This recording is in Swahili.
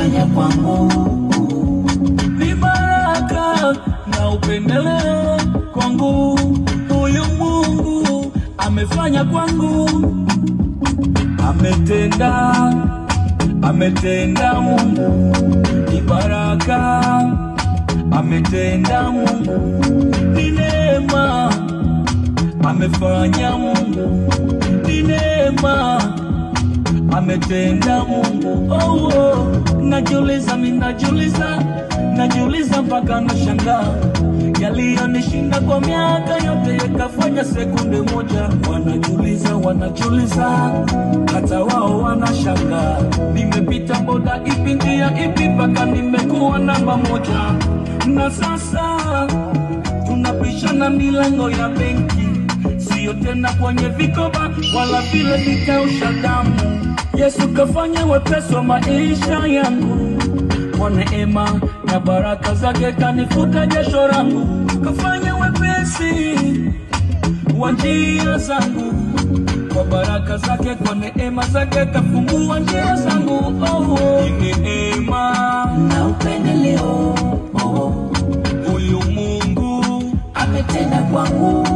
amefanya kwangu. Ni baraka na upendeleo kwangu. Huyu Mungu amefanya kwangu. Ametenda Mungu. Ni baraka ametenda Mungu. Ni neema amefanya Mungu. Ni neema ametenda Mungu. Najiuliza mpaka nashangaa. Yaliyonishinda kwa miaka yote yakafanya sekunde moja. Wanajiuliza hata wao wanashangaa. Nimepita boda ipi njia ipi mpaka nimekuwa namba moja. Na sasa tunapishana milango ya benki, sio tena kwenye vikoba wala vile vikausha damu. Yesu kafanya wepesi wa maisha yangu. Kwa neema na baraka zake kanifuta jasho langu. Kafanya wepesi wa njia zangu. Kwa baraka zake, kwa neema zake kafungua njia zangu. Ni neema na upendeleo. Huyu Mungu ametenda kwangu.